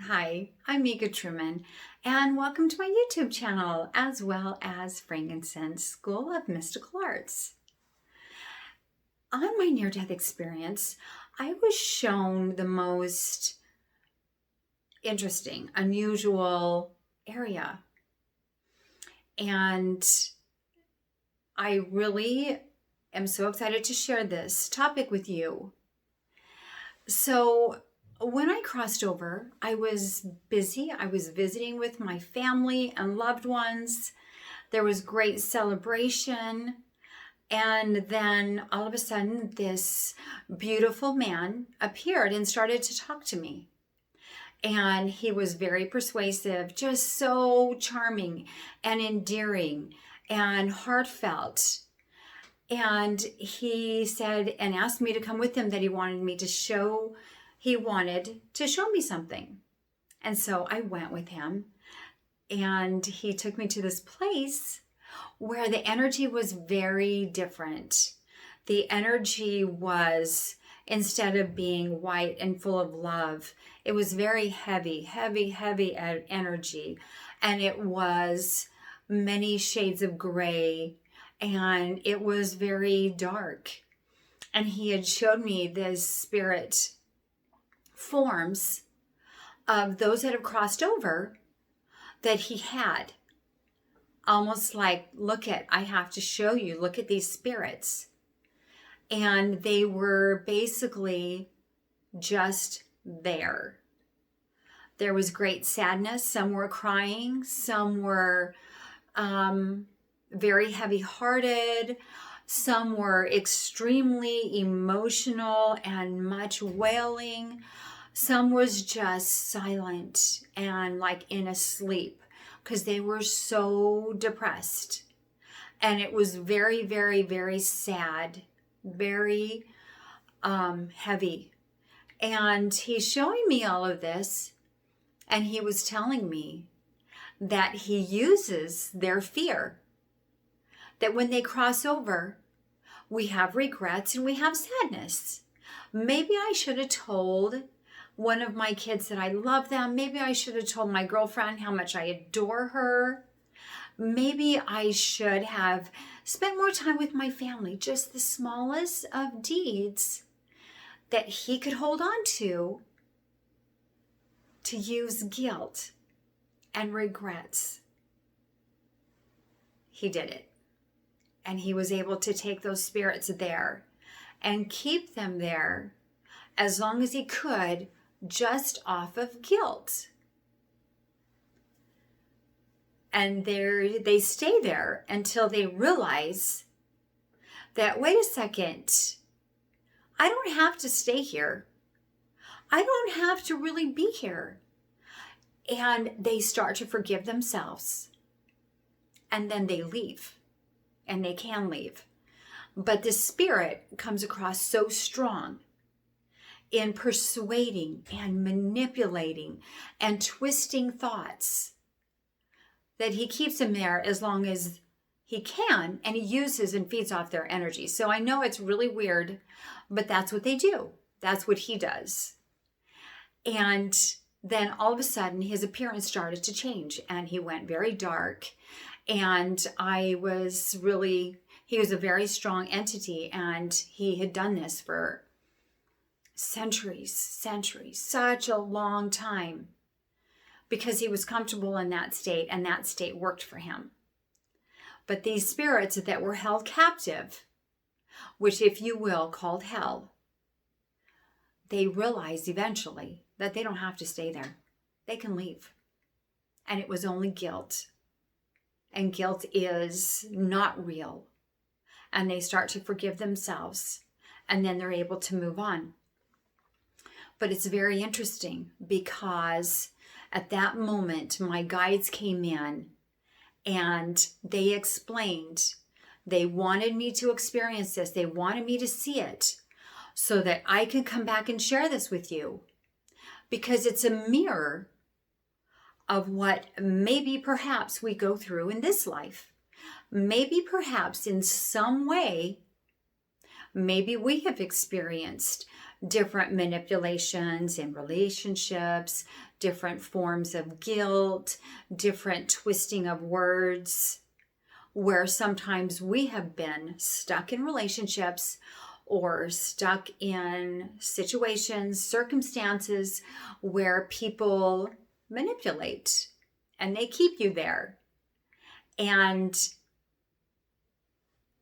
Hi, I'm Mika Truman, and welcome to my YouTube channel, as well as Frankincense School of Mystical Arts. On my near-death experience, I was shown the most interesting, unusual area. And I really am so excited to share this topic with you. So, when I crossed over, I was busy. I was visiting with my family and loved ones. There was great celebration. And then all of a sudden, this beautiful man appeared and started to talk to me. And he was very persuasive, just so charming and endearing and heartfelt. And he said and asked me to come with him, that he wanted to show me something. And so I went with him, and he took me to this place where the energy was very different. The energy was, instead of being white and full of love, it was very heavy energy. And it was many shades of gray, and it was very dark. And he had showed me this spirit forms of those that have crossed over that he had. Almost like, I have to show you, look at these spirits. And they were basically just there. There was great sadness. Some were crying. Some were very heavy-hearted. Some were extremely emotional and much wailing. Some was just silent and like in a sleep because they were so depressed. And it was very sad, very heavy. And he's showing me all of this, and he was telling me that he uses their fear. That when they cross over, we have regrets and we have sadness. Maybe I should have told one of my kids that I love them. Maybe I should have told my girlfriend how much I adore her. Maybe I should have spent more time with my family. Just the smallest of deeds that he could hold on to use guilt and regrets. He did it. And he was able to take those spirits there and keep them there as long as he could, just off of guilt. And they stay there until they realize that, wait a second, I don't have to stay here. I don't have to really be here. And they start to forgive themselves. And then they leave. And they can leave. But the spirit comes across so strong in persuading and manipulating and twisting thoughts that he keeps them there as long as he can, and he uses and feeds off their energy. So I know it's really weird, but that's what they do. That's what he does. And then all of a sudden his appearance started to change, and he went very dark. And he was a very strong entity, and he had done this for centuries, such a long time, because he was comfortable in that state, and that state worked for him. But these spirits that were held captive, which, if you will, called hell, they realized eventually that they don't have to stay there. They can leave. And it was only guilt. And guilt is not real. And they start to forgive themselves. And then they're able to move on. But it's very interesting, because at that moment, my guides came in and they explained. They wanted me to experience this. They wanted me to see it so that I can come back and share this with you. Because it's a mirror of what maybe perhaps we go through in this life. Maybe perhaps in some way, maybe we have experienced different manipulations in relationships, different forms of guilt, different twisting of words, where sometimes we have been stuck in relationships or stuck in situations, circumstances where people manipulate and they keep you there. And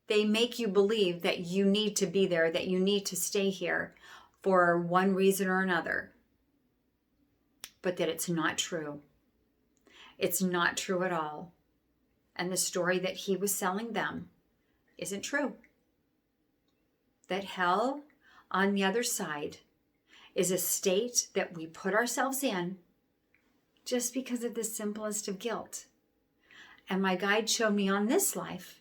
they make you believe that you need to be there, that you need to stay here for one reason or another. But that it's not true. It's not true at all. And the story that he was selling them isn't true. That hell on the other side is a state that we put ourselves in just because of the simplest of guilt. And my guide showed me on this life,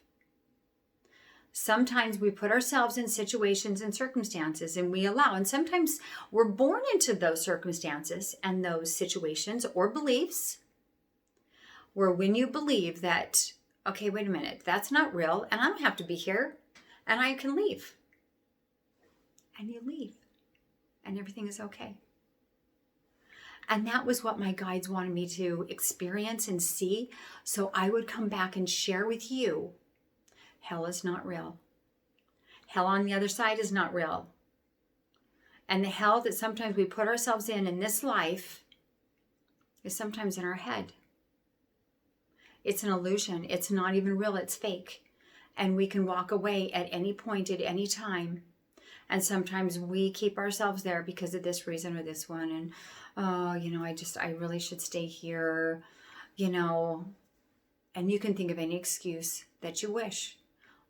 sometimes we put ourselves in situations and circumstances and we allow, and sometimes we're born into those circumstances and those situations or beliefs where when you believe that, okay, wait a minute, that's not real and I don't have to be here and I can leave. And you leave and everything is okay. And that was what my guides wanted me to experience and see. So I would come back and share with you, hell is not real. Hell on the other side is not real. And the hell that sometimes we put ourselves in this life is sometimes in our head. It's an illusion. It's not even real. It's fake. And we can walk away at any point, at any time. And sometimes we keep ourselves there because of this reason or this one. And, oh, I really should stay here, And you can think of any excuse that you wish.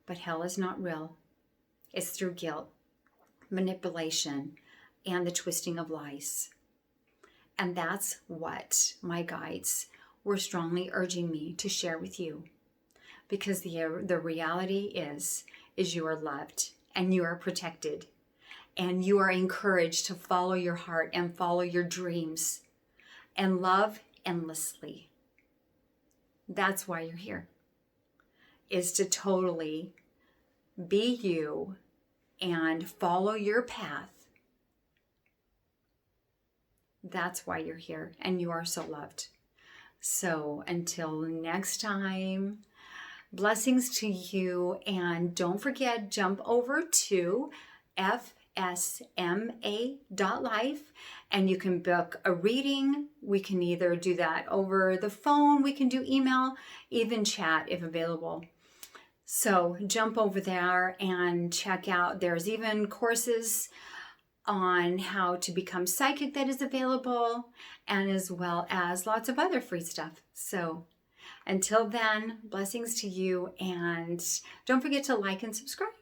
But hell is not real. It's through guilt, manipulation, and the twisting of lies. And that's what my guides were strongly urging me to share with you. Because the reality is you are loved and you are protected. And you are encouraged to follow your heart and follow your dreams and love endlessly. That's why you're here. Is to totally be you and follow your path. That's why you're here and you are so loved. So until next time, blessings to you, and don't forget, jump over to fsma.life and you can book a reading. We can either do that over the phone, we can do email, even chat if available. So jump over there and check out. There's even courses on how to become psychic that is available, and as well as lots of other free stuff. So until then, blessings to you, and don't forget to like and subscribe.